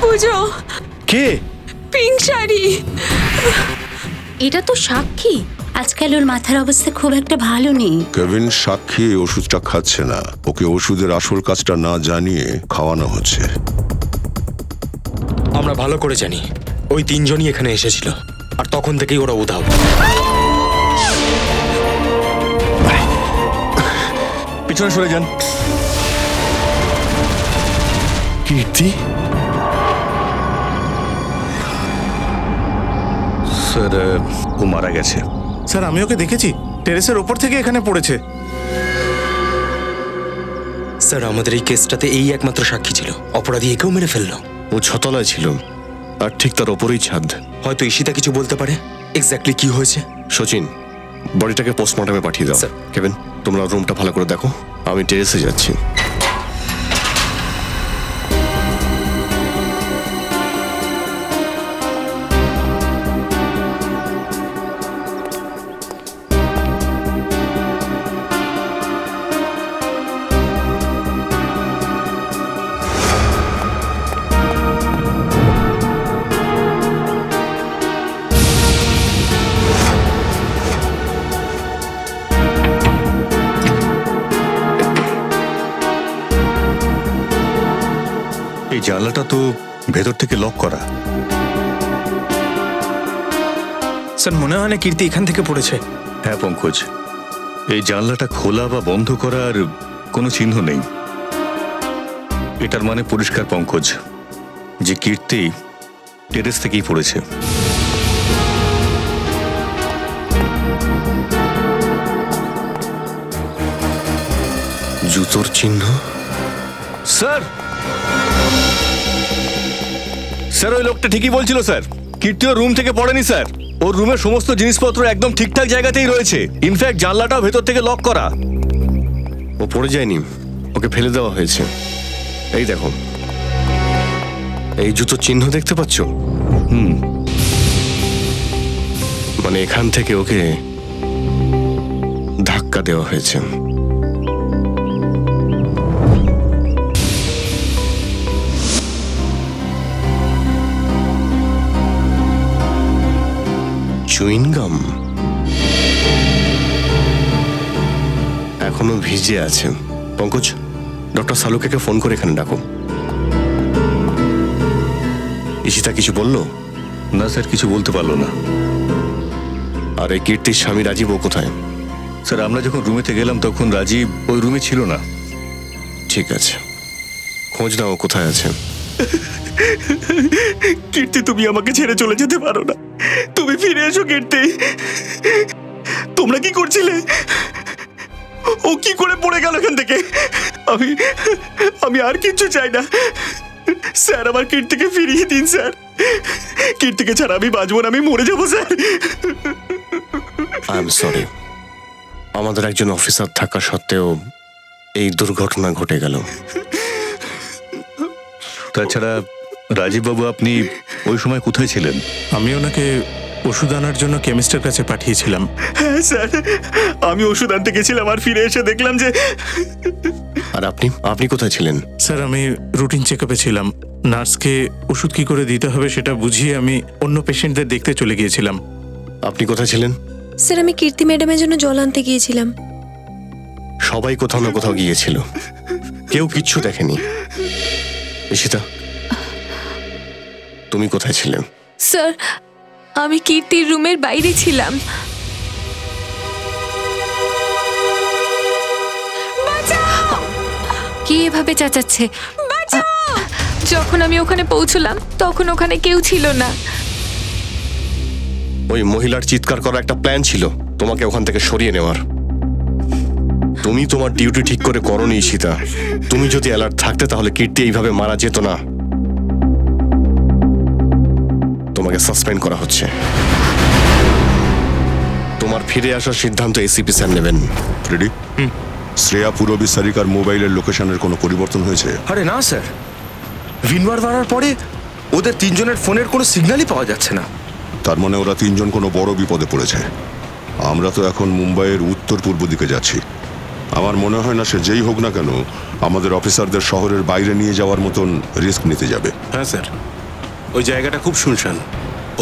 পুজো। কে? Pink sari. এটা তো সাক্ষী। আজকাল ওর মাথার অবস্থা খুব একটা ভালো নেই। কেভিন সাক্ষী ওষুধটা খাচ্ছে না, ওকে ওষুধের আসল কাজটা না জানিয়ে খাওয়ানো হচ্ছে। আমরা ভালো করে জানি ওই তিনজনই এখানে এসেছিল, আর তখন থেকেই ওরা উধাও। পিছনে সরে যান। কীর্তি? স্যার, ও মারা গেছে। স্যার, আমি ওকে দেখেছি, টেরেসের ওপর থেকে এখানে পড়েছে। স্যার, আমাদের এই কেসটাতে এই একমাত্র সাক্ষী ছিল। অপরাধী একেও মেরে ফেললো। ও ছতলায় ছিল, আর ঠিক তার ওপরেই ছাদ। হয়তো ঈশিতা কিছু বলতে পারে এক্স্যাক্টলি কি হয়েছে। সচিন, বডিটাকে পোস্টমর্টমে পাঠিয়ে দাও। কেভিন, তোমরা রুমটা ভালো করে দেখো, আমি টেরেসে যাচ্ছি। এই জানলাটা তো ভেতর থেকে লক করা। স্যার, মনে হয় না কীর্তি এখান থেকে পড়েছে। হ্যাঁ পঙ্কজ, এই জানলাটা খোলা বা বন্ধ করার কোনো চিহ্ন নেই। এটার মানে পরিষ্কার পঙ্কজ যে কীর্তি টেরেস থেকেই পড়েছে। জুতোর চিহ্ন। স্যার, স্যার ওই লোকটা ঠিকই বলছিল স্যার। কীর্তি ওর রুম থেকে পড়েনি স্যার। ওর রুমের সমস্ত জিনিসপত্র একদম ঠিকঠাক জায়গাতেই রয়েছে। ইনফ্যাক্ট জানলাটাও ভেতর থেকে লক করা। ও পড়ে যায়নি, ওকে ফেলে দেওয়া হয়েছে। এই দেখো, এই জুতোর চিহ্ন দেখতে পাচ্ছ? মানে এখান থেকে ওকে ধাক্কা দেওয়া হয়েছে। চুইংগাম এখনো ভিজে আছে। পঙ্কজ, ডক্টর সালুকে ফোন করে এখানে ডাকো। ঈশিতা কিছু বললো? না স্যার, কিছু বলতে পারলো না। আর এই কীর্তির স্বামী রাজীব, ও কোথায়? স্যার, আমরা যখন রুমেতে গেলাম তখন রাজীব ওই রুমে ছিল না। ঠিক আছে, খোঁজ নাও কোথায় আছে। কীর্তি, তুমি আমাকে ছেড়ে চলে যেতে পারো না। তুমি ফিরে এসো কীর্তি। তোমরা কি করছিলে? ও কি করে পড়ে গেল এখান থেকে? আমি আর কিচ্ছু চাই না স্যার। আমার কীর্তিকে ফিরিয়ে দিন স্যার। কীর্তিকে ছাড়া আমি বাঁচবো না, আমি মরে যাবো স্যার। আই এম সরি, আমাদের একজন অফিসার থাকা সত্ত্বেও এই দুর্ঘটনা ঘটে গেল। তাছাড়া রাজীব বাবু, আপনি ওই সময় কোথায় ছিলেন? আমি ওনাকে ওষুধ আনার জন্য কেমিস্টের কাছে পাঠিয়েছিলাম। হ্যাঁ স্যার, আমি ওষুধ আনতে গেছিলাম আর ফিরে এসে দেখলাম যে। আর আপনি কোথায় ছিলেন? স্যার, আমি রুটিন চেকআপে ছিলাম। নার্সকে ওষুধ কি করে দিতে হবে সেটা বুঝিয়ে আমি অন্য পেশেন্টদের দেখতে চলে গিয়েছিলাম। আপনি কোথায় ছিলেন? স্যার, আমি কীর্তি ম্যাডামের জন্য জল আনতে গিয়েছিলাম। সবাই কোথাও না কোথাও গিয়েছিল, কেউ কিচ্ছু দেখেনি। ঈশিতা, তুমি কোথায় ছিলে? স্যার, আমি কীর্তির রুমের বাইরে ছিলাম। কি এভাবে চেঁচাচ্ছে? যখন আমি ওখানে পৌঁছলাম তখন ওখানে কেউ ছিল না। ওই মহিলার চিৎকার করার একটা প্ল্যান ছিল, তোমাকে ওখান থেকে সরিয়ে নেওয়ার। তুমি তোমার ডিউটি ঠিক করে করোনি ঈশিতা। তুমি যদি অ্যালার্ট থাকতে তাহলে কীর্তি এইভাবে মারা যেত না। তোমাকে সাসপেন্ড করা হচ্ছে। তোমার ফিরে আসার সিদ্ধান্ত এসিপি স্যার নেবেন। রেডি? শ্রেয়া পুরবী সারিকার মোবাইলের লোকেশনের কোনো পরিবর্তন হয়েছে? আরে না স্যার, ভিনবার বাড়ার পরে ওদের তিনজনের ফোনের কোনো সিগন্যালই পাওয়া যাচ্ছে না। তার মানে ওরা তিনজন কোনো বড় বিপদে পড়েছে। আমরা তো এখন মুম্বাইয়ের উত্তর পূর্ব দিকে যাচ্ছি। আমার মনে হয় না সে যেই হোক না কেন আমাদের অফিসারদের শহরের বাইরে নিয়ে যাওয়ার মতন রিস্ক নিতে যাবে। হ্যাঁ স্যার, ওই জায়গাটা খুব শুনশান,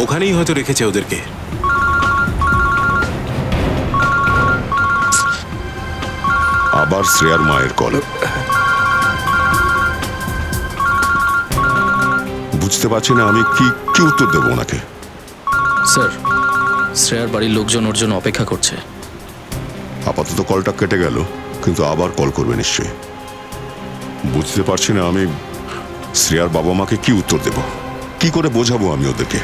ওখানেই হয়তো রেখেছে ওদেরকে। আবার শ্রেয়ার মায়ের কল। বুঝতে পারছি না আমি কি উত্তর দেবো ওনাকে। স্যার, শ্রেয়ার বাড়ির লোকজন ওর জন্য অপেক্ষা করছে। আপাতত কলটা কেটে গেল, কিন্তু আবার কল করবে নিশ্চয়ই। বুঝতে পারছি না আমি শ্রেয়ার বাবা মাকে কি উত্তর দেব, কি করে বোঝাবো আমি ওদেরকে।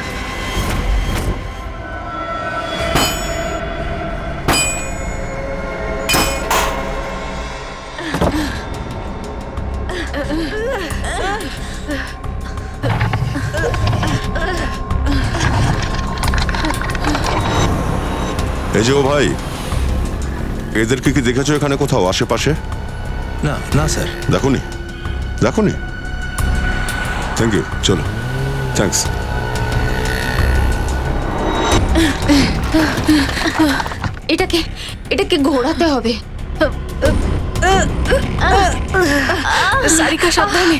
এই যে ও ভাই, এদেরকে কি দেখেছো এখানে কোথাও আশেপাশে? না না স্যার। দেখোনি? দেখোনি? থ্যাংক ইউ, চলো। থ্যাঙ্কস। এটাকে ঘোরাতে হবে। সারিকা সাবধানে।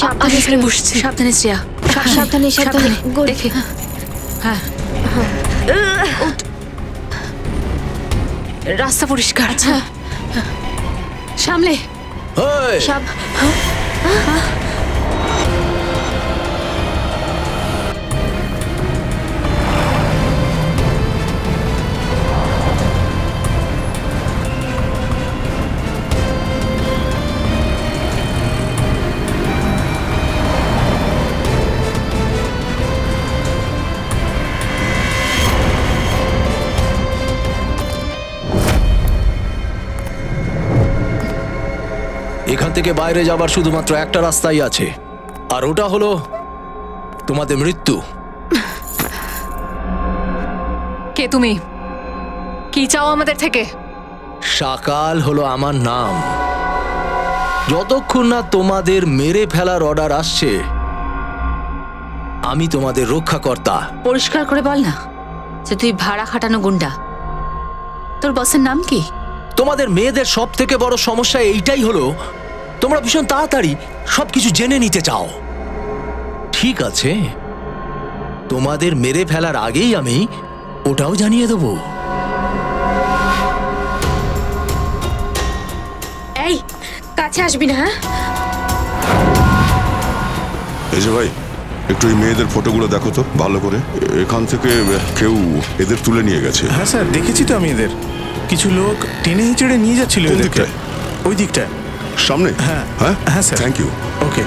সাবধানে বসছি। সাবধানে শ্রেয়া, সাবধানে সাবধানে দেখে। হ্যাঁ, রাস্তা পরিষ্কার। সামলে। এখান থেকে বাইরে যাবার শুধুমাত্র একটা রাস্তাই আছে, আর ওটা হলো তোমাদের মৃত্যু। কে তুমি? কি চাও আমাদের থেকে? শাকাল হলো আমার নাম। যতক্ষণ না তোমাদের মেরে ফেলার অর্ডার আসছে, আমি তোমাদের রক্ষাকর্তা। পরিষ্কার করে বল না যে তুই ভাড়া খাটানো গুন্ডা। তোর বসের নাম কি? তোমাদের মেয়েদের সব থেকে বড় সমস্যা এইটাই হলো তোমরা ভীষণ তাড়াতাড়ি সবকিছু জেনে নিতে চাও। ঠিক আছে, তোমাদের মেরে ফেলার আগেই আমি ওটাও জানিয়ে দেবো। এই, কাছে আসবি না। হ্যাঁ, এই যে ভাই, একটু এই মেয়েদের ফটোগুলো দেখো তো ভালো করে। এখান থেকে কেউ এদের তুলে নিয়ে গেছে। হ্যাঁ স্যার, দেখেছি তো আমি এদের। কিছু লোক টেনে হিচড়ে নিয়ে যাচ্ছিল এদেরকে। ওই দিকটায় সামনে? হ্যাঁ হ্যাঁ হ্যাঁ স্যার। Thank you. ওকে।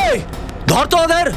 এই, ধর তো ওদের।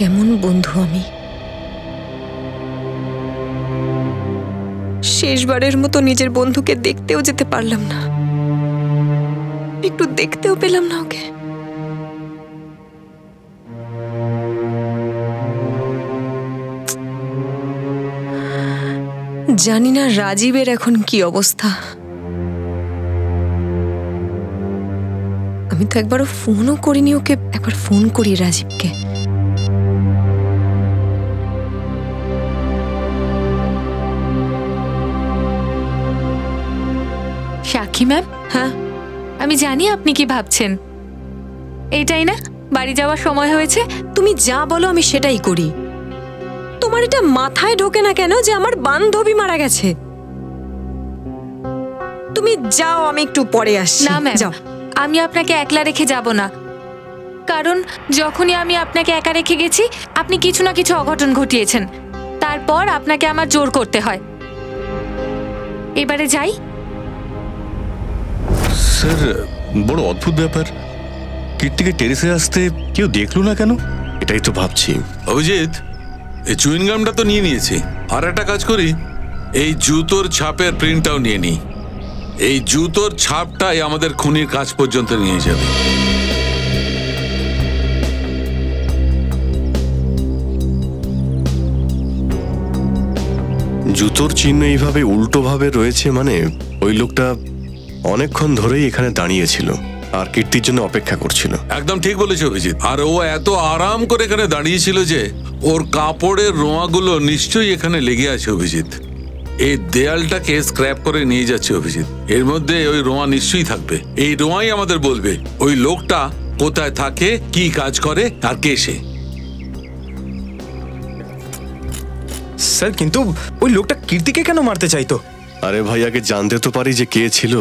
কেমন বন্ধু আমি। শেষবারের মতো নিজের বন্ধুকে দেখতেও যেতে পারলাম না, একটু দেখতেও পেলাম না ওকে। জানি না রাজীবের এখন কি অবস্থা। আমি তো একবারও ফোনও করিনি ওকে। একবার ফোন করি রাজীবকে। সাক্ষী ম্যাম, হ্যাঁ আমি জানি আপনি কি ভাবছেন। এইটাই না বাড়ি যাওয়ার সময় হয়েছে? তুমি যা বলো আমি সেটাই করি। তোমার এটা মাথায় ঢোকে না কেন যে আমার বান্ধবী মারা গেছে? তুমি যাও, আমি একটু পরে আসছি। না ম্যাম, যাও। আমি আপনাকে একলা রেখে যাব না, কারণ যখনই আমি আপনাকে একা রেখে গেছি আপনি কিছু না কিছু অঘটন ঘটিয়েছেন, তারপর আপনাকে আমার জোর করতে হয়। এবারে যাই। স্যার, বড় অদ্ভুত ব্যাপার, কীর্তিকে টেরেসে আসতে কেউ দেখলো না কেন? এটাই তো ভাবছি। অভিজিৎ, এই চুইনগামটা তো নিয়ে নিয়েছি, আর একটা কাজ করি, এই জুতোর ছাপের প্রিন্টটাও নিয়ে নিই। এই জুতোর ছাপটাই আমাদের খুনির কাজ পর্যন্ত নিয়ে যাবে। জুতোর চিহ্ন এইভাবে উল্টোভাবে রয়েছে, মানে ওই লোকটা অনেকক্ষণ ধরেই এখানে দাঁড়িয়েছিল আর কীর্তির জন্য অপেক্ষা করছিল। একদম ঠিক বলেছে অভিজিৎ। আর ও এত আরাম করে এখানে দাঁড়িয়েছিল যে ওর কাপড়ের রোঁয়াগুলো নিশ্চয়ই এখানে লেগে আছে অভিজিৎ। এই দেয়ালটাকে স্ক্র্যাপ করে নিয়ে যাচ্ছে অভিজিৎ, এর মধ্যে ওই রোঁয়া নিশ্চয়ই থাকবে। এই রোঁয়াই আমাদের বলবে ওই লোকটা কোথায় থাকে, কি কাজ করে আর কে সে। স্যার, কিন্তু ওই লোকটা কীর্তিকে কেন মারতে চাইতো? আরে ভাই, আগে জানতে তো পারি যে কে ছিল,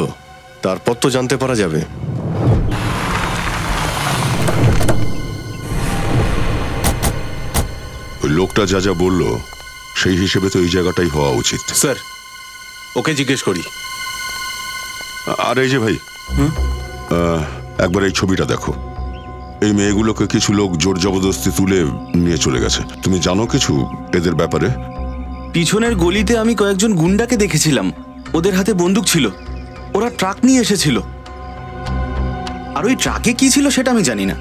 তারপর তো জানতে পারা যাবে। ওই লোকটা যা যা বলল সেই হিসেবে তো এই জায়গাটাই হওয়া উচিত। স্যার, ওকে জিজ্ঞেস করি। আর এই যে ভাই, একবার এই ছবিটা দেখো। এই মেয়েগুলোকে কিছু লোক জোর জবরদস্তি তুলে নিয়ে চলে গেছে। তুমি জানো কিছু এদের ব্যাপারে? পিছনের গলিতে আমি কয়েকজন গুন্ডাকে দেখেছিলাম, ওদের হাতে বন্দুক ছিল, ওরা ট্রাক নিয়ে এসেছিল। আর ওই ট্রাকে কি ছিল সেটা আমি জানি না।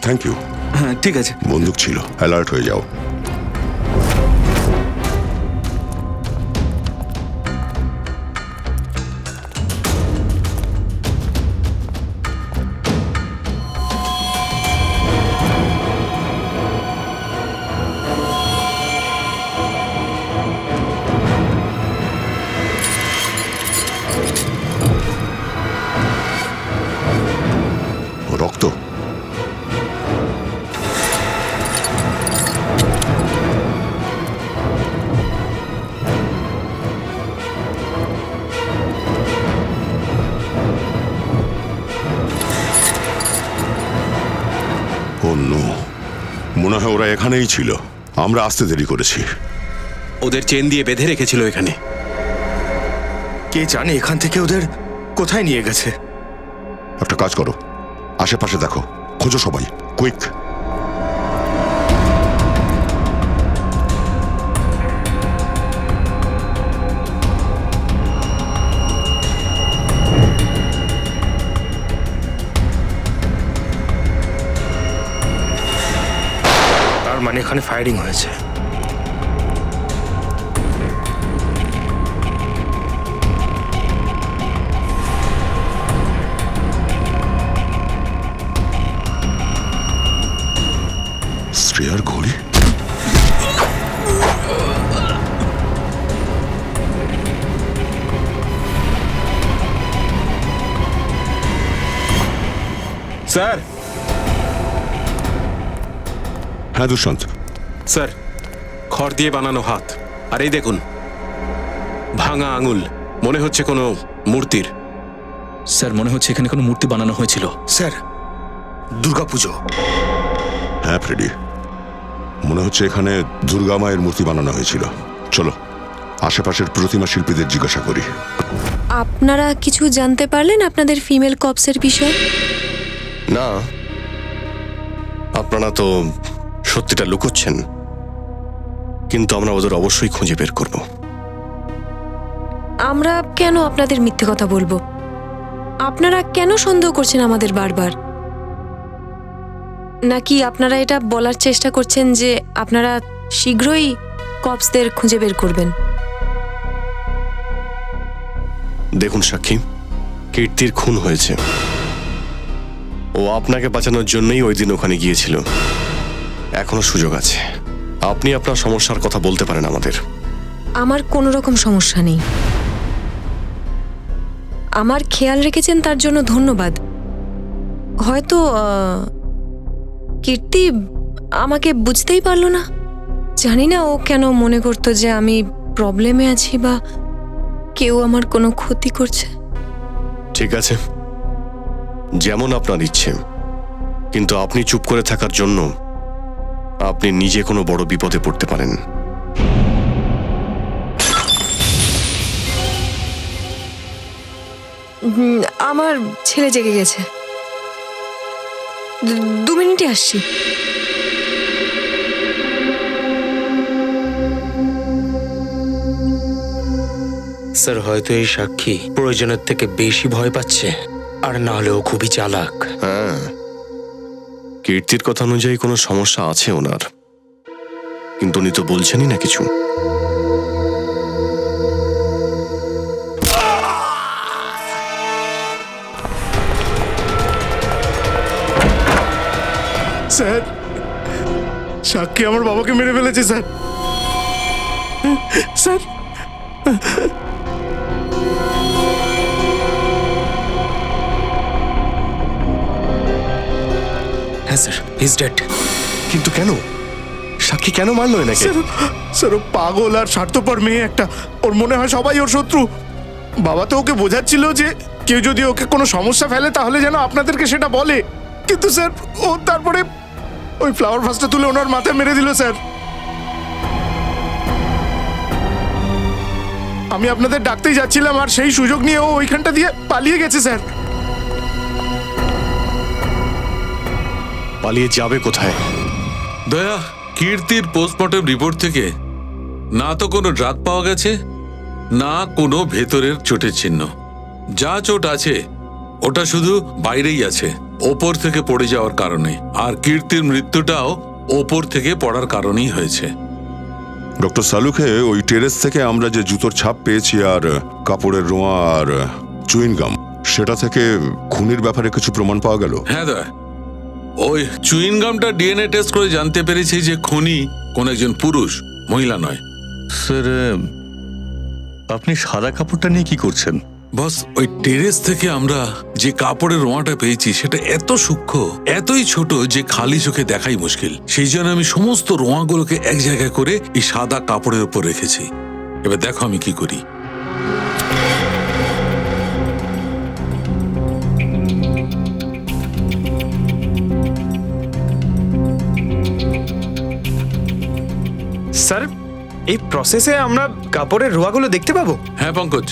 Thank you. হ্যাঁ, ঠিক আছে। বন্দুক ছিল, অ্যালার্ট হয়ে যাও। রক্ত। মনে হয় ওরা এখানেই ছিল, আমরা আসতে দেরি করেছি। ওদের চেন দিয়ে বেঁধে রেখেছিল এখানে। কে জানে এখান থেকে ওদের কোথায় নিয়ে গেছে। একটা কাজ করো, আশেপাশে দেখো, খোঁজো সবাই, কুইক। তার মানে এখানে ফায়ারিং হয়েছে। শ্রেয়ার ঘড়ি। স্যার। হ্যাঁ দুষ্যন্ত। স্যার, খড় দিয়ে বানানো হাত, আর এই দেখুন ভাঙা আঙুল, মনে হচ্ছে কোনো মূর্তির। স্যার, মনে হচ্ছে এখানে কোনো মূর্তি বানানো হয়েছিল। স্যার, দুর্গাপুজো। হ্যাঁ ফ্রেডি, মনে হচ্ছে এখানে দুর্গা মায়ের মূর্তি বানানো হয়েছিল। চলো আশেপাশের প্রতিমা শিল্পীদের জিজ্ঞাসা করি। আপনারা কিছু জানতে পারলেন আপনাদের ফিমেল কপসের বিষয়ে? না, আপনারা তো সত্যিটা লুকোচ্ছেন, কিন্তু আমরা ওদের অবশ্যই খুঁজে বের করব। আমরা কেন আপনাদের মিথ্যে কথা বলবো? আপনারা কেন সন্দেহ করছেন আমাদের বারবার? নাকি আপনারা এটা বলার চেষ্টা করছেন যে আপনারা শীঘ্রই কপসদের খুঁজে বের করবেন? দেখুন সাক্ষী, কীর্তির খুন হয়েছে। ও আপনাকে বাঁচানোর জন্যই ওই দিন ওখানে গিয়েছিল। এখনো সুযোগ আছে, আপনি আপনার সমস্যার কথা বলতে পারেন আমাদের। আমার কোনো রকম সমস্যা নেই। আমার খেয়াল রেখেছেন তার জন্য ধন্যবাদ। হয়তো কীর্তি আমাকে বুঝতেই পারলো না। জানি না ও কেন মনে করতো যে আমি প্রবলেমে আছি বা কেউ আমার কোনো ক্ষতি করছে। ঠিক আছে, যেমন আপনার ইচ্ছে, কিন্তু আপনি চুপ করে থাকার জন্য আপনি নিজে কোনো বড় বিপদে পড়তে পারেন। আমার ছেলে জেগে গেছে, 2 মিনিটে আসছি। স্যার, হয়তো এই সাক্ষী প্রয়োজনের থেকে বেশি ভয় পাচ্ছে, আর না হলেও খুবই চালাক। হ্যাঁ, কীর্তির কথা অনুযায়ী কোনো সমস্যা আছে ওনার, কিন্তু উনি তো বলছেনই না কিছু। স্যার, সাক্ষী আমার বাবাকে মেরে ফেলেছে স্যার। স্যার, হ্যাঁ স্যার, ইজ ডেড। কিন্তু কেন? সাক্ষী কেন মারলো এনাকে? স্যার, ও পাগল আর স্বার্থপর মেয়ে একটা। ওর মনে হয় সবাই ওর শত্রু। বাবা তো ওকে বোঝাচ্ছিল যে কেউ যদি ওকে কোনো সমস্যা ফেলে তাহলে যেন আপনাদেরকে সেটা বলে, কিন্তু স্যার ও তারপরে ওই ফ্লাওয়ার ভাসটা তুলে ওনার মাথায় মেরে দিল স্যার। আমি আপনাদের ডাকতেই যাচ্ছিলাম আর সেই সুযোগ নিয়ে ও ওইখানটা দিয়ে পালিয়ে গেছে স্যার। পালিয়ে যাবে কোথায়? দয়া, কীর্তির পোস্টমর্টম রিপোর্ট থেকে না তো কোনো ড্রাগ পাওয়া গেছে, না কোনো ভেতরের চোটের চিহ্ন। যা চোট আছে ওটা শুধু বাইরেই আছে, ওপর থেকে পড়ে যাওয়ার কারণে। আর কীর্তির মৃত্যুটাও ওপর থেকে পড়ার কারণেই হয়েছে। ডক্টর সালুকে ওই টেরেস থেকে আমরা যে জুতোর ছাপ পেয়েছি আর কাপড়ের রোঁয়া আর চুইং গাম, সেটা থেকে খুনির ব্যাপারে কিছু প্রমাণ পাওয়া গেল? হ্যাঁ দয়া, ওই চুইং গামটা ডিএনএ টেস্ট করে জানতে পেরেছি যে খুনি কোন একজন পুরুষ, মহিলা নয়। স্যার, আপনি সাদা কাপড়টা নিয়ে কি করছেন? বস, ওই টেরেস থেকে আমরা যে কাপড়ের রোঁয়াটা পেয়েছি সেটা এত সূক্ষ্ম, এতই ছোট যে খালি চোখে দেখাই মুশকিল। সেই জন্য আমি সমস্ত রোঁয়াগুলোকে এক জায়গায় করে এই সাদা কাপড়ের উপর রেখেছি। এবার দেখো আমি কি করি। স্যার, এই প্রসেসে আমরা কাপড়ের রোয়াগুলো দেখতে পাবো? হ্যাঁ পঙ্কজ,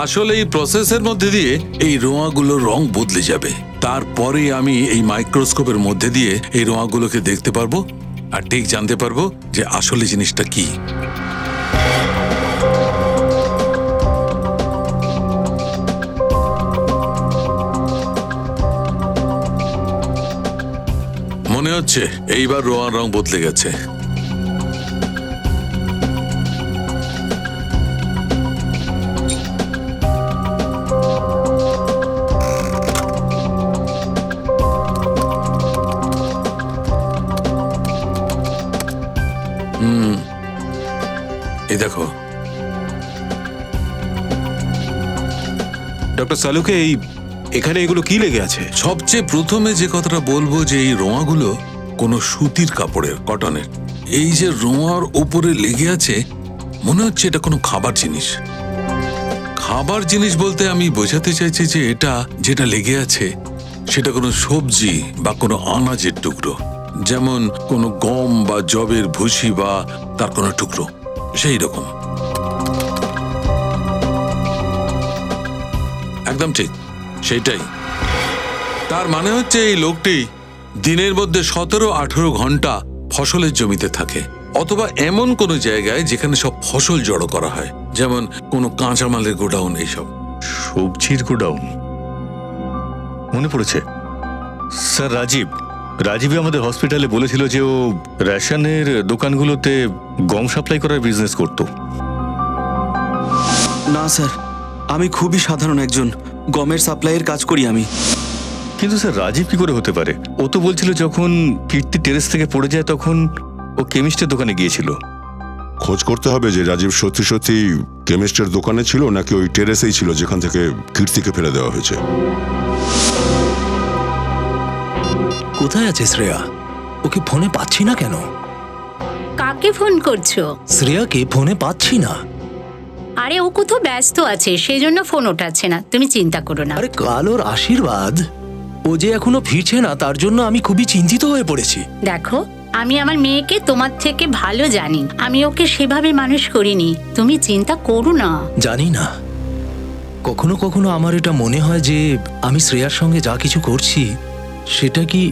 আসলে এই প্রসেসের মধ্যে দিয়ে এই রোঁয়াগুলোর রং বদলে যাবে। তারপরে আমি এই মাইক্রোস্কোপের মধ্যে দিয়ে এই রোঁয়াগুলোকে দেখতে পারবো আর ঠিক জানতে পারবো যে আসলে জিনিসটা কি। মনে হচ্ছে এইবার রোঁয়ার রং বদলে গেছে। এই দেখো ডক্টর সালুকে, এখানে এগুলো কি লেগে আছে? সবচেয়ে প্রথমে যে কথাটা বলবো যে এই রোঁয়াগুলো কোনো সুতির কাপড়ের, কটনের। এই যে রোঁয়ার উপরে লেগে আছে, মনে হচ্ছে এটা কোনো খাবার জিনিস। খাবার জিনিস বলতে আমি বোঝাতে চাইছি যে এটা যেটা লেগে আছে সেটা কোনো সবজি বা কোনো আনাজের টুকরো, যেমন কোনো গম বা জবের ভুসি বা তার কোনো টুকরো, সেই রকম। একদম ঠিক, সেইটাই। তার মানে হচ্ছে এই লোকটি দিনের মধ্যে 17-18 ঘন্টা ফসলের জমিতে থাকে, অথবা এমন কোনো জায়গায় যেখানে সব ফসল জড়ো করা হয়, যেমন কোনো কাঁচামালের গোডাউন। এইসব সবজির গোডাউন মনে পড়েছে স্যার। রাজীব আমাদের হসপিটালে বলেছিল যে ও রেশনের দোকানগুলোতে গম সাপ্লাই করার বিজনেস করত। না স্যার, আমি খুবই সাধারণ একজন গমের সাপ্লাইয়ের কাজ করি আমি। কিন্তু স্যার, রাজীব কি করে হতে পারে? ও তো বলছিল যখন কীর্তি টেরেস থেকে পড়ে যায় তখন ও কেমিস্টের দোকানে গিয়েছিল। খোঁজ করতে হবে যে রাজীব সত্যি সত্যি কেমিস্টের দোকানে ছিল নাকি ওই টেরেসেই ছিল যেখান থেকে কীর্তিকে ফেলে দেওয়া হয়েছে। কোথায় আছে শ্রেয়া? ওকে ফোনে পাচ্ছি না কেন? কাকে ফোন করছো? শ্রেয়াকে ফোনে পাচ্ছি না। আরে ও কোথাও ব্যস্ত আছে, সেই জন্য ফোন ওঠাচ্ছে না, তুমি চিন্তা করো না। আরে কালোর আশীর্বাদ, ও যে এখনো ফিরছে না তার জন্য আমি খুবই চিন্তিত হয়ে পড়েছি। দেখো, আমি আমার মেয়েকে তোমার থেকে ভালো জানি, আমি ওকে সেভাবে মানুষ করিনি, তুমি চিন্তা করো না। জানি না, কখনো কখনো আমার এটা মনে হয় যে আমি শ্রেয়ার সঙ্গে যা কিছু করছি সেটা কি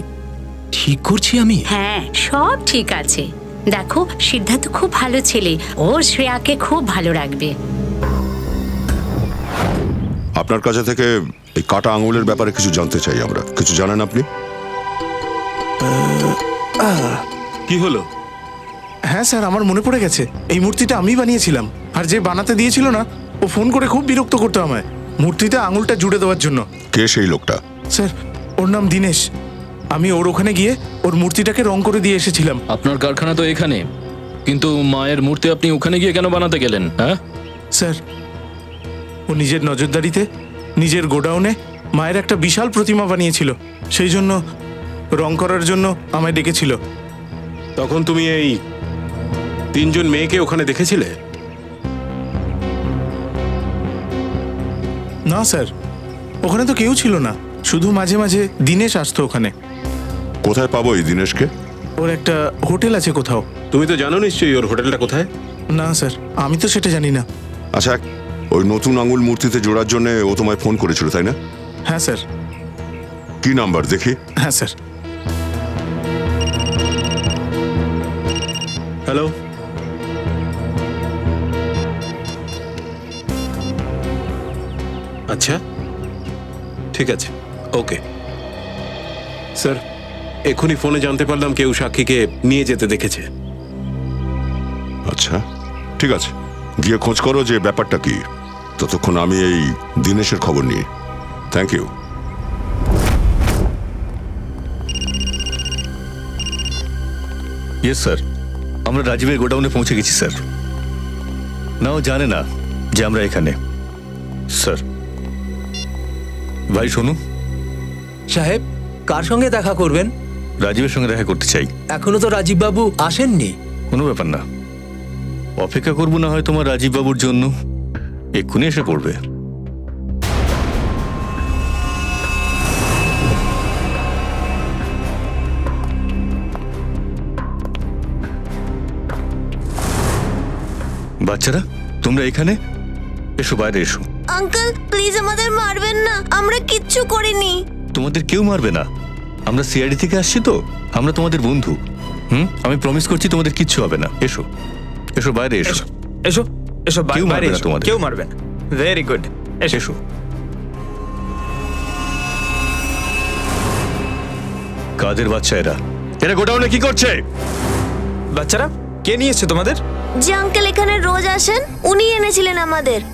ঠিক করছি আমি? হ্যাঁ, সব ঠিক আছে। দেখো, সিদ্ধার্থ খুব ভালো ছেলে, ও শ্রেয়াকে খুব ভালো রাখবে। আপনার কাছে থেকে এই কাটা আঙুলের ব্যাপারে কিছু জানতে চাই আমরা। কিছু জানেন আপনি? কি হলো? হ্যাঁ স্যার, আমার মনে পড়ে গেছে, এই মূর্তিটা আমি বানিয়েছিলাম। আর যে বানাতে দিয়েছিল না, ও ফোন করে খুব বিরক্ত করতো আমায় মূর্তিতে আঙুলটা জুড়ে দেওয়ার জন্য। কে সেই লোকটা? স্যার, ওর নাম দীনেশ। আমি ওর ওখানে গিয়ে ওর মূর্তিটাকে রং করে দিয়ে এসেছিলাম। আপনার কারখানা তো এখানে, কিন্তু মায়ের মূর্তি আপনি ওখানে গিয়ে কেন বানাতে গেলেন? হ্যাঁ স্যার, ও নিজের নজরদারিতে নিজের গোডাউনে মায়ের একটা বিশাল প্রতিমা বানিয়েছিল, সেই জন্য রং করার জন্য আমায় ডেকেছিল। তখন তুমি এই 3 জন মেয়েকে ওখানে দেখেছিলে? না স্যার, ওখানে তো কেউ ছিল না, শুধু মাঝে মাঝে দীনেশ আসতো ওখানে। কোথায় পাবো এই দীনেশকে? ওর একটা হোটেল আছে কোথাও। তুমি তো জানো নিশ্চয়ই ওর হোটেলটা কোথায়? না স্যার, আমি তো সেটা জানি না। আচ্ছা, ওই নতুন আঙুল মূর্তিতে জোড়ার জন্য ও তোমায় ফোন করেছিল, তাই না? হ্যাঁ স্যার। কি নাম্বার দেখি? হ্যাঁ স্যার। হ্যালো, আচ্ছা ঠিক আছে, ওকে। স্যার, এখনই ফোনে জানতে পারলাম কেউ সাক্ষীকে নিয়ে যেতে দেখেছে। আচ্ছা ঠিক আছে, গিয়ে খোঁজ করো যে ব্যাপারটা কি। ততক্ষণ আমি এই দীনেশের খবর নিই। Thank you. ইয়েস স্যার, আমরা রাজীবের গোডাউনে পৌঁছে গেছি স্যার। না, ও জানে না যে আমরা এখানে স্যার। ভাই শোনো সাহেব, কার সঙ্গে দেখা করবেন? রাজীবের সঙ্গে দেখা করতে চাই। এখনো তো রাজীব বাবু আসেননি। কোনো ব্যাপার না, অপেক্ষা করবো না হয় তোমার রাজীব বাবুর জন্য, এক্ষুনি এসে পড়বে। বাচ্চারা, তোমরা এখানে এসো, বাইরে এসো। আঙ্কেল প্লিজ আমাদের মারবেন না, আমরা কিচ্ছু করিনি। তোমাদের কেউ মারবে না, আমরা সিআইডি থেকে আসছি তো, আমরা তোমাদের বন্ধু। আমি প্রমিস করছি তোমাদের কিচ্ছু হবে না। এসো এসো, বাইরে এসো। এসো এসো, কেউ বাইরে মারবে না এসো, তোমাদের। কেউ মারবে না। ভেরি গুড, এসো। কাদের বাচ্চা এরা? এরা গোডাউনে কি করছে? বাচ্চারা, কে নিয়ে এসছে তোমাদের? যে আঙ্কেল এখানে রোজ আসেন, উনি এনেছিলেন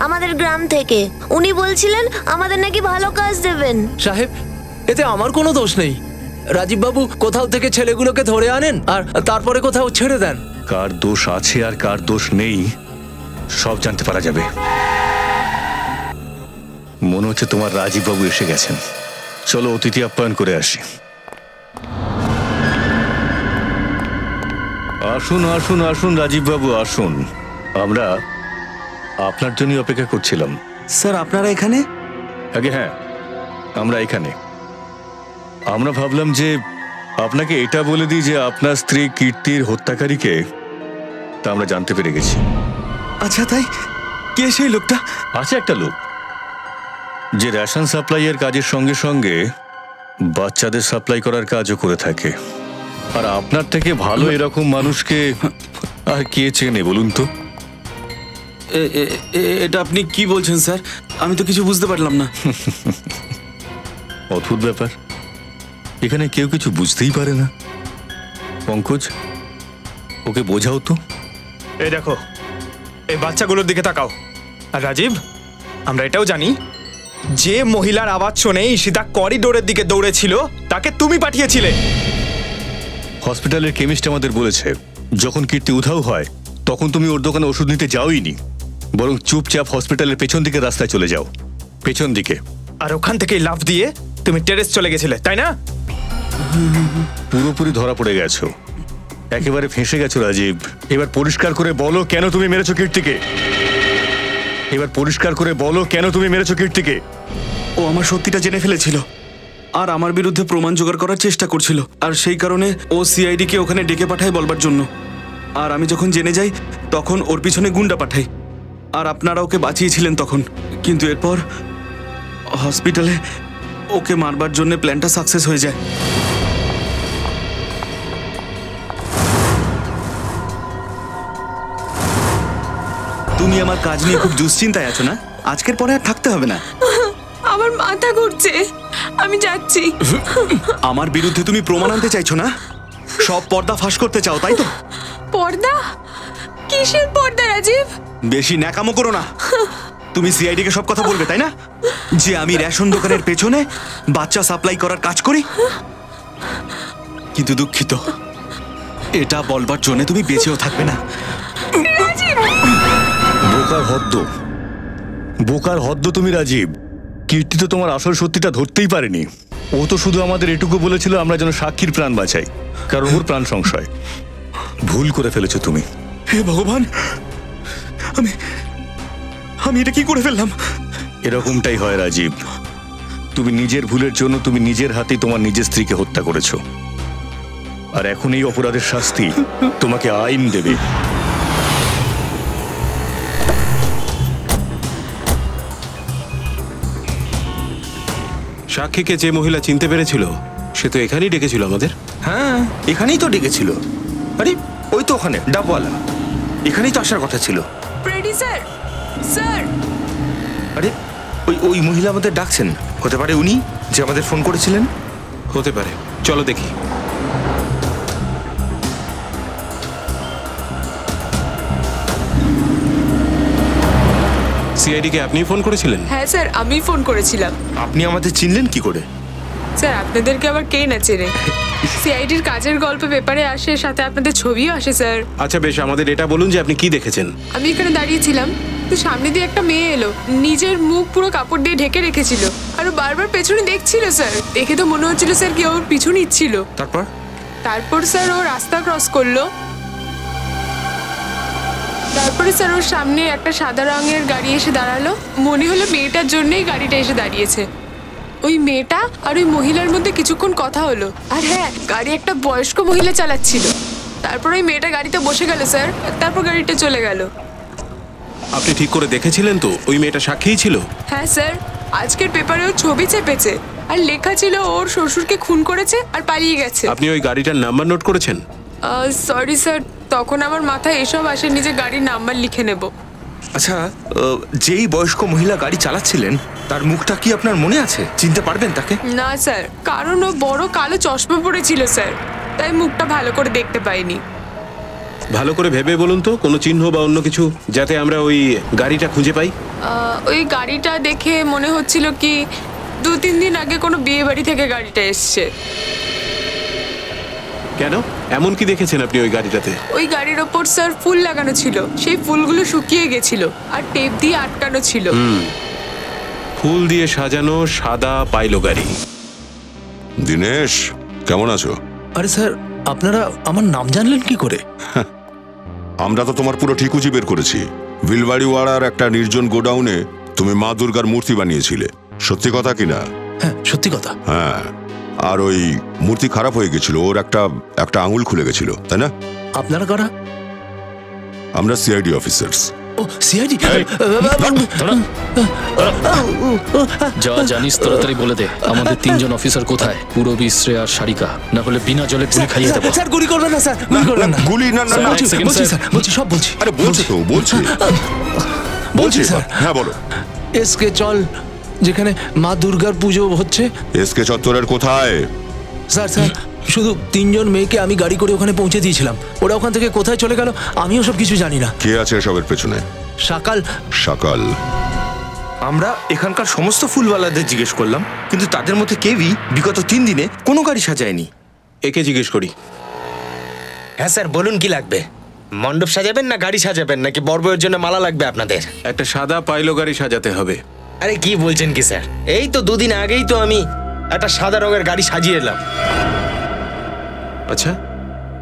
আমাদের গ্রাম থেকে। উনি বলছিলেন আমাদের নাকি ভালো কাজ দেবেন। সাহেব, এতে আমার কোনো দোষ নেই। রাজীব বাবু কোথাও থেকে ছেলেগুলোকে ধরে আনেন আর তারপরে কোথাও ছেড়ে দেন। কার দোষ আছে আর কার দোষ নেই সব জানতে পারা যাবে। মনে হচ্ছে তোমার রাজীব বাবু এসে গেছেন। চলো অতিথি আপ্যায়ন করে আসি। আসুন আসুন আসুন রাজীব বাবু আসুন, আমরা আপনার জন্য অপেক্ষা করছিলাম। স্যার, আপনারা এখানে? আগে হ্যাঁ, আমরা এখানে। আমরা ভাবলাম যে আপনাকে এটা বলে দিই যে আপনার স্ত্রী কীর্তির হত্যাকারীকে তা আমরা জানতে পেরে গেছি। আচ্ছা তাই, কে সেই লোকটা? আছে একটা লোক যে রেশন সাপ্লাইয়ের কাজের সঙ্গে সঙ্গে বাচ্চাদের সাপ্লাই করার কাজও করে থাকে। আর আপনার থেকে ভালো এরকম মানুষকে আর কে চেনে বলুন তো? এটা আপনি কি বলছেন স্যার? আমি তো কিছু বুঝতে পারলাম না। অদ্ভুত ব্যাপার, এখানে কেউ কিছু বুঝতেই পারে না। পঙ্কজ, ওকে বোঝাও তো। এই দেখো, এই বাচ্চাগুলোর দিকে তাকাও। আর রাজীব, আমরা এটাও জানি যে মহিলার আওয়াজ শুনে ঈশিতা করিডোরের দিকে দৌড়েছিল তাকে তুমি পাঠিয়েছিলে। হসপিটালের কেমিস্ট আমাদের বলেছে যখন কীর্তি উধাও হয় তখন তুমি ওর দোকানে ওষুধ নিতে যাওইনি, বরং চুপচাপ হসপিটালের পেছন দিকে রাস্তায় চলে যাও, পেছন দিকে। আর ওখান থেকে লাফ দিয়ে তুমি টেরেস চলে গেছিলে, তাই না? পুরোপুরি ধরা পড়ে গেছো, একেবারে ফেঁসে গেছো রাজীব। এবার পরিষ্কার করে বলো কেন তুমি মেরেছো কীর্তিকে? এবার পরিষ্কার করে বলো কেন তুমি মেরেছো কীর্তিকে? ও আমার সত্যিটা জেনে ফেলেছিল আর আমার বিরুদ্ধে প্রমাণ জোগাড় করার চেষ্টা করছিল, আর সেই কারণে ও সিআইডি কে ওখানে ডেকে পাঠায় বলবার জন্য। আর আমি যখন জেনে যাই তখন ওর পিছনে গুন্ডা পাঠাই, আর আপনারা ওকে বাঁচিয়েছিলেন তখন। কিন্তু এরপর হসপিটালে ওকে মারবার জন্য প্ল্যানটা সাকসেস হয়ে যায়। তুমি আমার কাজ নিয়ে খুব দুশ্চিন্তায় আছো না? আজকের পরে আর থাকতে হবে না। আমার মাথা ঘুরছে, আমি যাচ্ছি। আমার বিরুদ্ধে তুমি প্রমাণ আনতে চাইছো না? সব পর্দা ফাঁস করতে চাও, তাই তো? পর্দা? কিসের পর্দা রাজীব? বেশি ন্যাকামো করো না। তুমি সিআইডি কে সব কথা বলবে, তাই না? যে আমি রেশন দোকানের পেছনে বাচ্চা সাপ্লাই করার কাজ করি। কিন্তু দুঃখিত, এটা বলবার জন্য তুমি বেঁচেও থাকবে না। বোকার হদ্দ, বোকার হদ্দ তুমি রাজীব। কীর্তি তো তোমার আসল সত্যিটা ধরতেই পারেনি। ও তো শুধু আমাদের এটুকু বলেছিল আমরা যেন সাক্ষীর প্রাণ বাঁচাই, কারণ ওর প্রাণ সংশয়। ভুল করে ফেলেছো তুমি। হে ভগবান, আমি এটা কি করে ফেললাম? এরকমটাই হয় রাজীব। তুমি নিজের ভুলের জন্য তুমি নিজের হাতে তোমার নিজের স্ত্রীকে হত্যা করেছো, আর এখন এই অপরাধের শাস্তি তোমাকে আইন দেবে। সাক্ষীকে যে মহিলা চিনতে পেরেছিল সে তো এখানেই ডেকেছিল আমাদের। হ্যাঁ, এখানেই তো ডেকেছিল। আরে ওই তো ওখানে ডাবওয়ালা, এখানেই তো আসার কথা ছিল। Freddie sir, sir. আরে ওই মহিলা আমাদের ডাকছেন। হতে পারে উনি যে আমাদের ফোন করেছিলেন। হতে পারে, চলো দেখি। সিআইডি কে আপনি ফোন করেছিলেন? হ্যাঁ স্যার, আমি ফোন করেছিলাম। আপনি আমাদের চিনলেন কি করে? স্যার, আপনাদেরকে আবার কে না চেনে? সিআইডির কাজের গল্প পেপারে আসে, সাথে আপনাদের ছবিও আসে স্যার। আচ্ছা বেশ, আমাদের এটা বলুন যে আপনি কি দেখেছেন। আমি এখানে দাঁড়িয়েছিলাম, তো সামনে দিয়ে একটা মেয়ে এলো, নিজের মুখ পুরো কাপড় দিয়ে ঢেকে রেখেছিল, আর বারবার পেছনে দেখছিল স্যার। দেখে তো মনে হচ্ছিল স্যার কি ওর পিছু নিচ্ছিল। তারপর স্যার ও রাস্তা ক্রস করলো। তারপরে স্যার ওর সামনে একটা সাদা রঙের গাড়ি এসে দাঁড়ালো। মনে হলো মেয়েটার জন্যই গাড়িটা এসে দাঁড়িয়েছে। ওই মেয়েটা আর ওই মহিলার মধ্যে কিছুক্ষণ কথা হলো, আর হ্যাঁ, গাড়ি একটা বয়স্ক মহিলা চালাচ্ছিল। তারপর ওই মেয়েটা গাড়িতে বসে গেল স্যার, তারপর গাড়িটা চলে গেল। আপনি ঠিক করে দেখেছিলেন তো ওই মেয়েটা সাক্ষীই ছিল? হ্যাঁ স্যার, আজকের পেপারে ওর ছবি চেপেছে, আর লেখা ছিল ওর শ্বশুরকে খুন করেছে আর পালিয়ে গেছে। আপনি ওই গাড়িটার নাম্বার নোট করেছেন? সরি স্যার, তখন আমার মাথায় এসব আসেনি যে গাড়ির নাম্বার লিখে নেব। আচ্ছা, যেই বয়স্ক মহিলা গাড়ি চালাচ্ছিলেন তার মুখটা কি আপনার মনে আছে? চিনতে পারবেন তাকে? না স্যার, কারণ ও বড় কালো চশমা পরেছিল স্যার, তাই মুখটা ভালো করে দেখতে পাইনি। ভালো করে ভেবে বলুন তো, কোনো চিহ্ন বা অন্য কিছু যাতে আমরা ওই গাড়িটা খুঁজে পাই। ওই গাড়িটা দেখে মনে হচ্ছিল কি 2-3 দিন আগে কোনো বিয়ে বাড়ি থেকে গাড়িটা এসছে। কেন, এমন কি দেখেছেন আপনি ওই গাড়িটাতে? ওই গাড়ির ওপর স্যার ফুল লাগানো ছিল, সেই ফুলগুলো শুকিয়ে গেছিল আর টেপ দিয়ে আটকানো ছিল। ফুল দিয়ে সাজানো সাদা পাইলো গাড়ি। দিনেশ, কেমন আছো? আরে স্যার, আপনারা আমার নাম জানলেন কি করে? আমরা তো তোমার পুরো ঠিকুজি বের করেছি। ভিলবাড়িওয়াড়ার একটা নির্জন গোডাউনে তুমি মা দুর্গার মূর্তি বানিয়েছিলে, সত্যি কথা কিনা? হ্যাঁ, সত্যি কথা। হ্যাঁ, আর ওই মূর্তি খারাপ হয়ে গেছিল, ওর একটা আঙুল খুলে গেছিল, তাই না? আপনারা কারা? আমরা সিআইডি অফিসার্স। ও সিআইডি? যা জানিস তাড়াতাড়ি বলে দে। আমাদের 3 জন অফিসার কোথায়? পুরবী, শ্রেয়া আর সারিকা। না হলে বিনা জলে গুলি খাইয়ে দেবো। স্যার গুলি করবেন না, স্যার গুলি করবেন না। গুলি না না, বলছি স্যার, বলছি সব বলছি। আরে বলছি তো, বলছি স্যার। হ্যাঁ বলো। এসকে চল, যেখানে মা দুর্গার পুজো হচ্ছে। এসকে চত্বরের কোথায়? স্যার শুধু 3 জন মেয়েকে আমি গাড়ি করে ওখানে পৌঁছে দিয়েছিলাম। ওরা ওখান থেকে কোথায় চলে গেল আমিও সব কিছু জানি না। কে আছে এসবের পেছনে? সকাল। আমরা এখানকার সমস্ত ফুলওয়ালাদের জিজ্ঞেস করলাম, কিন্তু তাদের মধ্যে কেউই বিগত 3 দিনে কোনো গাড়ি সাজায়নি। একে জিজ্ঞেস করি। হ্যাঁ স্যার, বলুন কি লাগবে? মণ্ডপ সাজাবেন না গাড়ি সাজাবেন, নাকি বরবউয়ের জন্য মালা লাগবে আপনাদের? একটা সাদা পাইলো গাড়ি সাজাতে হবে। আরে কি বলছেন কি স্যার, এই তো 2 দিন আগেই তো আমি একটা সাদা রঙের গাড়ি সাজিয়ে এলাম। আচ্ছা,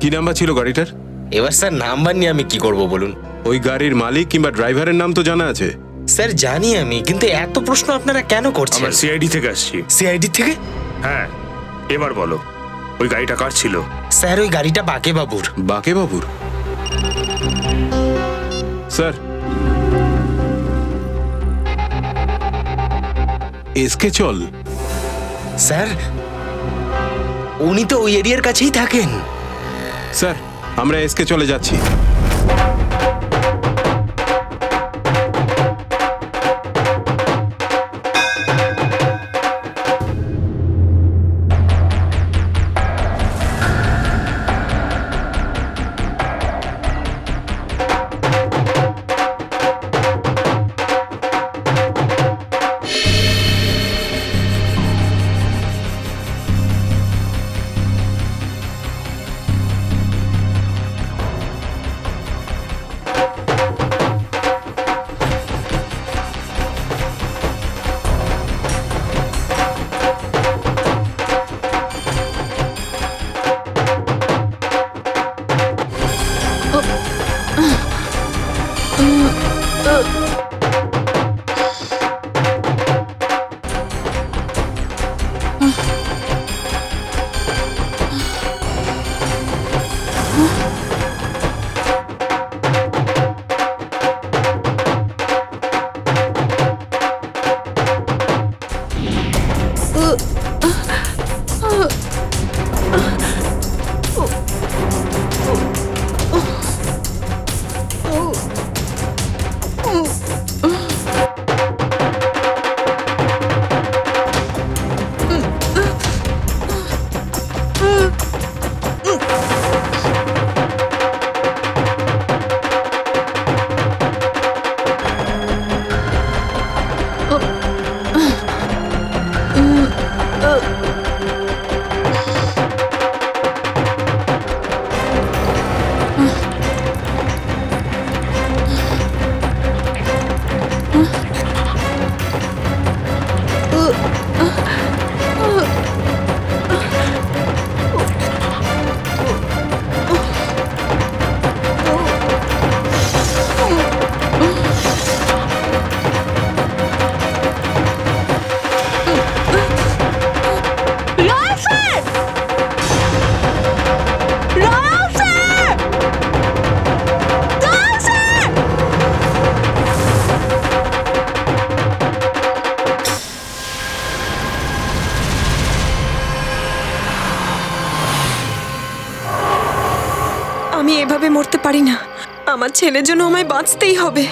কি নাম্বার ছিল গাড়িটার? এবার স্যার নাম্বার নিয়ে আমি কি করব বলুন? ওই গাড়ির মালিক কিংবা ড্রাইভারের নাম তো জানা আছে? স্যার জানি আমি, কিন্তু এত প্রশ্ন আপনারা কেন করছেন? আমরা সিআইডি থেকে আসছি। সিআইডি থেকে? হ্যাঁ, এবার বলো ওই গাড়িটা কার ছিল? স্যার ওই গাড়িটা বাকে বাবুর। বাকে বাবুর? স্যার, এসকে চল। স্যার উনি তো ওই এরিয়ার কাছেই থাকেন। স্যার আমরা এসকে চলে যাচ্ছি। আমি এভাবে মরতে পারি না, আমার ছেলের জন্য আমায় বাঁচতেই হবে।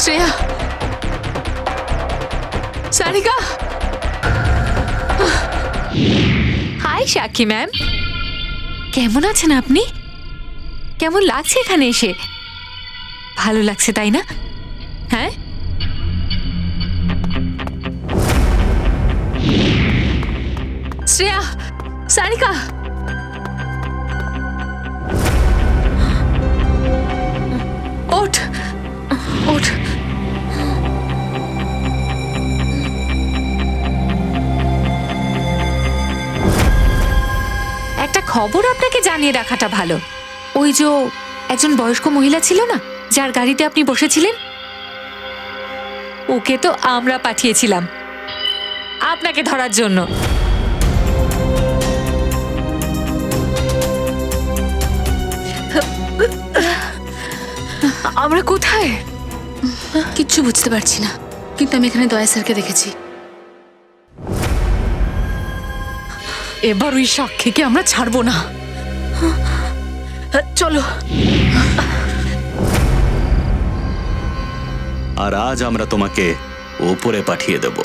শ্রেয়া, সারিকা। হাই সাক্ষী ম্যাম, কেমন আছেন আপনি? কেমন লাগছে এখানে এসে? ভালো লাগছে তাই না? হ্যাঁ, শ্রেয়া, সারিকা, ওঠ ওঠ। একটা খবর আপনাকে জানিয়ে রাখাটা ভালো। ওই যে একজন বয়স্ক মহিলা ছিল না, যার গাড়িতে আপনি বসেছিলেন, ওকে তো আমরা পাঠিয়েছিলাম আপনাকে ধরার জন্য। আমরা কোথায়? কিচ্ছু বুঝতে পারছি না। কিন্তু আমি এখানে দয়া স্যারকে দেখেছি। এবার ওই সাক্ষীকে আমরা ছাড়বো না। চলো। আর আজ আমরা তোমাকে ওপরে পাঠিয়ে দেব,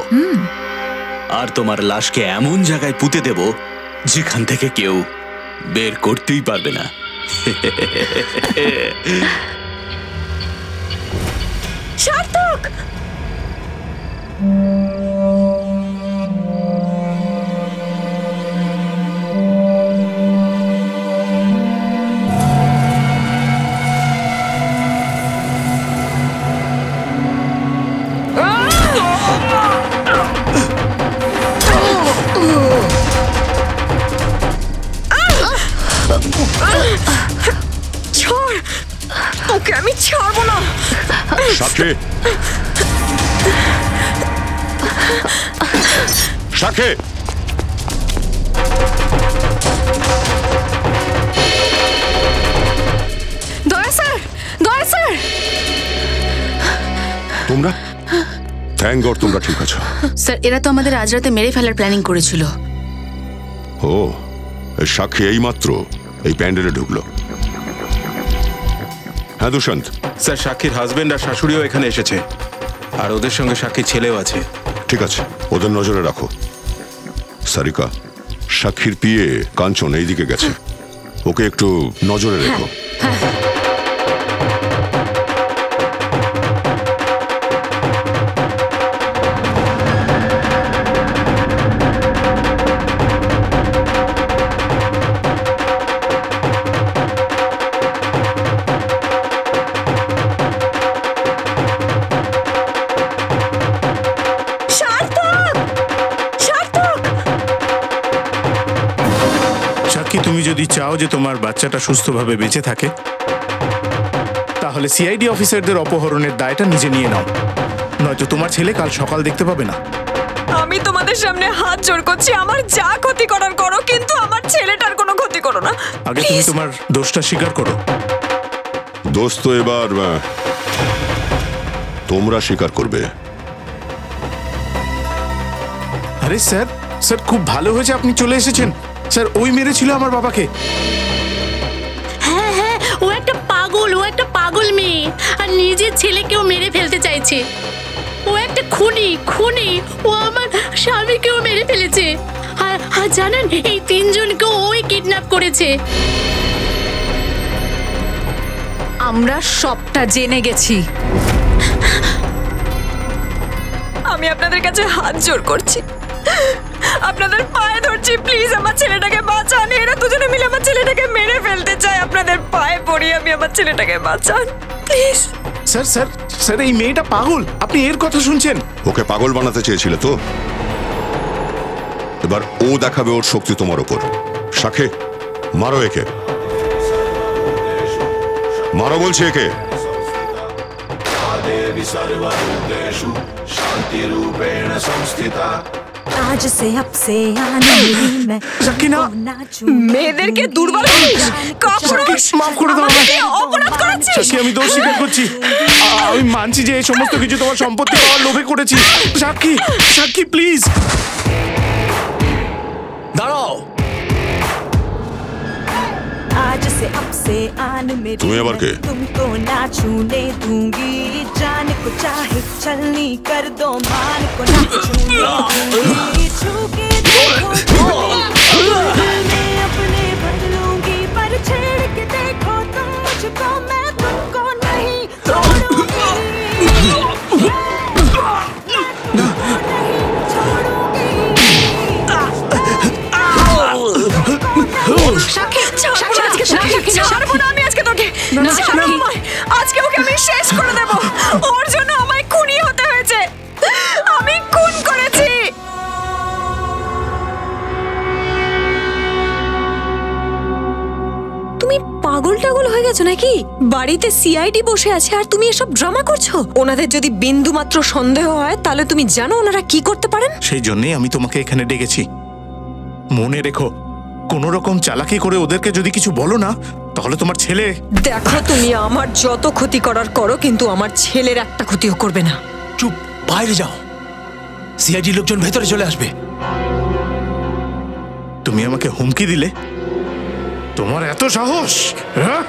আর তোমার লাশকে এমন জায়গায় পুঁতে দেব যেখান থেকে কেউ বের করতেই পারবে না। সার্থক! ছাড়, ওকে আমি ছাড়বো না। সাক্ষী, সাক্ষী, দয়া স্যার, দয়া স্যার। তোমরা থ্যাংক গড তোমরা ঠিক আছো। স্যার, এরা তো আমাদের আজ রাতে মেরে ফেলার প্ল্যানিং করেছিল। ও, এই সাক্ষী এইমাত্র এই প্যান্ডেলে ঢুকলো। হ্যাঁ দুষ্যন্ত। স্যার, সাক্ষীর হাজবেন্ড আর শাশুড়িও এখানে এসেছে, আর ওদের সঙ্গে সাক্ষীর ছেলেও আছে। ঠিক আছে, ওদের নজরে রাখো। সারিকা, সাক্ষীর পিয়ে কাঞ্চন এইদিকে গেছে, ওকে একটু নজরে রেখো। সাক্ষী, তুমি যদি চাও যে তোমার বাচ্চাটা সুস্থভাবে বেঁচে থাকে, তাহলে সিআইডি অফিসারদের অপহরণের দায়টা নিজে নিয়ে নাও, নয়তো তোমার ছেলে কাল সকাল দেখতে পাবে না। আমি তোমাদের সামনে হাত জোড় করছি, আমার যা ক্ষতি করার করো, কিন্তু আমার ছেলেটার কোনো ক্ষতি করো না। আগে তুমি তোমার দোষটা স্বীকার করো। দোষ তো এবার তোমরা স্বীকার করবে। আরে স্যার, স্যার খুব ভালো হয়েছে আপনি চলে এসেছেন। স্যার, ওই মেরেছিল আমার বাবাকে। হ্যাঁ হ্যাঁ, ও একটা পাগল, ও একটা পাগল মেয়ে, আর নিজের ছেলেকেও মেরে ফেলতে চাইছে। ও একটা খুনি, খুনি। ও আমার স্বামীকেও মেরে ফেলেছে। আর জানেন, এই তিনজনকেও ওই কিডন্যাপ করেছে। আমরা সবটা জেনে গেছি। আমি আপনাদের কাছে হাত জোড় করছি, আপনাদের পায়ে ধরছি, প্লিজ আমার ছেলেটাকে বাঁচান। এরা দুজনে মিলে আমার ছেলেটাকে মেরে ফেলতে চায়। আপনাদের পায়ে পড়ি, আমি আমার ছেলেটাকে বাঁচান প্লিজ। স্যার স্যার স্যার, এই মেয়েটা পাগল, আপনি এর কথা শুনছেন? ওকে পাগল বানাতে চেয়েছিলে তো, এবার ও দেখাবে ওর শক্তি তোমার উপর। সাক্ষী, মারো একে, মারো বলছি একে। आज से अब से आने वाली मैं মেয়েদেরকে দুর্বল করিস, কাপুরুষ, মাফ করে দাও আমাকে অপরাধ করেছিস। সাক্ষী, আমি দোষ স্বীকার করছি। আমি মানছি যে এই সমস্ত কিছু তোমার সম্পত্তি পাওয়ার লোভে করেছি। সাক্ষী, সাক্ষী প্লিজ দাঁড়াও। आज से अब से आन मेरी তুমি আবার কে? तुमको ना छूने दूंगी, जान को चाहे चलनी कर दो, मान को ना छूने दूंगी, छू के देखो मैं अपने भर लूंगी, पर छेड़ के देखो तुम मुझको, मैं तुमको नहीं छोड़ूंगी, আজকে ওকে আমি শেষ করে দেব। ওর জন্য আমায় খুনি হতে হয়েছে, আমি খুন করেছি। তুমি পাগল টাগল হয়ে গেছো নাকি? বাড়িতে সিআইডি বসে আছে আর তুমি এসব ড্রামা করছো। ওনাদের যদি বিন্দু মাত্র সন্দেহ হয়, তাহলে তুমি জানো ওনারা কি করতে পারেন। সেই জন্যই আমি তোমাকে এখানে ডেকেছি। মনে রেখো, কোন রকম চালাকি করে ওদেরকে যদি কিছু বলো না, তাহলে তোমার ছেলে। দেখো, তুমি আমার যত ক্ষতি করার করো, কিন্তু আমার ছেলের একটা ক্ষতিও করবে না। চুপ, বাইরে যাও, সিআইডি লোকজন ভেতরে চলে আসবে। তুমি আমাকে হুমকি দিলে? তোমার এত সাহস? হ্যাঁ?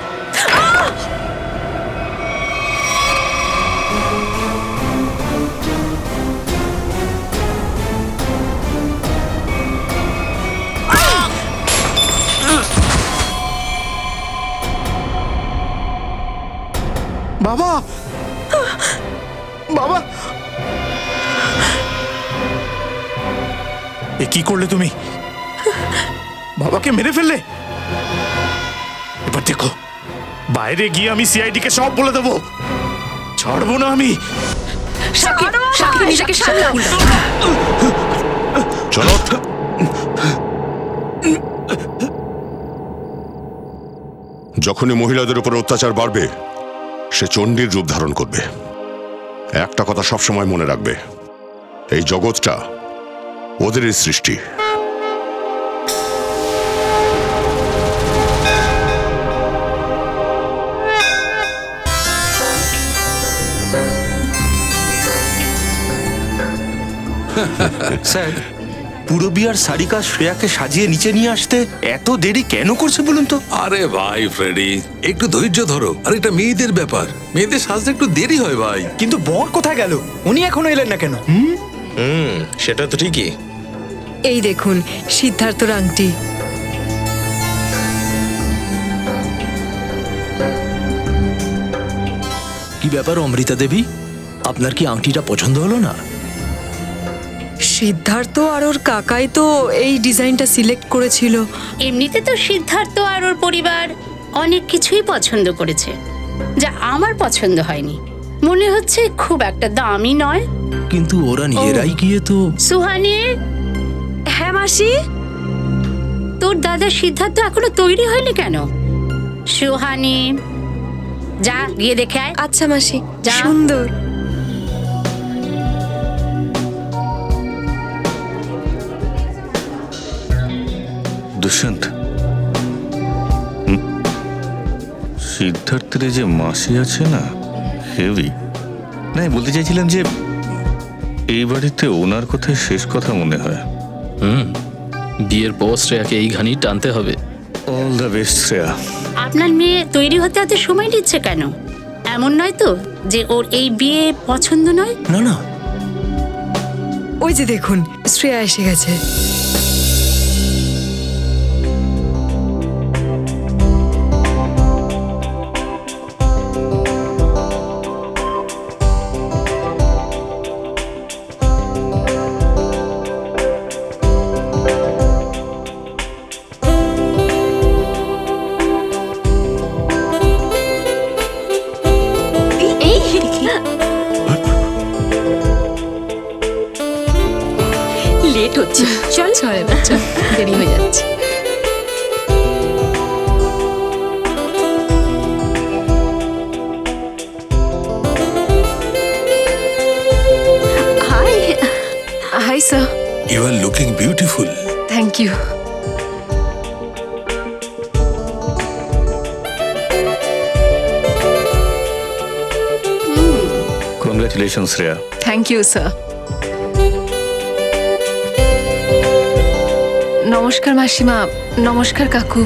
বাবা, বাবা, এ কি করলে তুমি? বাবাকে মেরে ফেললে? এবার দেখো, বাইরে গিয়ে আমি সিআইডি কে সব বলে দেবো, ছাড়বো না আমি। চলো। যখনই মহিলাদের উপর অত্যাচার বাড়বে, সে চণ্ডীর রূপ ধারণ করবে। একটা কথা সবসময় মনে রাখবে, এই জগৎটা ওদেরই সৃষ্টি। স্যার, পূরবী আর সারিকা শ্রেয়াকে সাজিয়ে নিচে নিয়ে আসতে এত দেরি কেন করছে বলুন তো? আরে ভাই ফ্রেডি, একটু ধৈর্য ধরো। আর এটা মেয়েদের ব্যাপার, মেয়েদের সাজতে একটু দেরি হয় ভাই। কিন্তু বর কোথায় গেল? উনি এখনো এলেন না কেন? সেটা তো ঠিকই। এই দেখুন সিদ্ধার্থর আংটি। কি ব্যাপার অমৃতা দেবী, আপনার কি আংটিটা পছন্দ হলো না? সিদ্ধার্থ আর ওর কাকাই তো এই ডিজাইনটা সিলেক্ট করেছিল। এমনিতে তো সিদ্ধার্থ আর ওর পরিবার অনেক কিছুই পছন্দ করেছে, যা আমার পছন্দ হয়নি। মনে হচ্ছে খুব একটা দামি নয়। কিন্তু ওরা নিজেরাই গিয়ে তো। সুহানি। হ্যাঁ মাসি। তোর দাদা সিদ্ধার্থ এখনো তৈরি হয়নি কেন? সুহানি, যা গিয়ে দেখে আয়। আচ্ছা মাসি। সুন্দর। দুষ্যন্ত, সিদ্ধার্থের যে মাসি আছে না, হেভি। না, বলতে চাইছিলাম যে এই বাড়িতে ওনার কথাই শেষ কথা মনে হয়। বিয়ের পর শ্রেয়াকে এই ঘানি টানতে হবে। All the best Shreya. আপনার মেয়ে তৈরি হতে এত সময় নিচ্ছে কেন? এমন নয় তো যে ওর এই বিয়ে পছন্দ নয়? না না, ওই যে দেখুন শ্রেয়া এসে গেছে। লেট হচ্ছে, চল চল এবার চল, দেরি হয়ে যাচ্ছে। Hi hi sir. You are looking beautiful. Thank you. Congratulation Shreya. Thank you sir. নমস্কার মাসিমা। নমস্কার কাকু।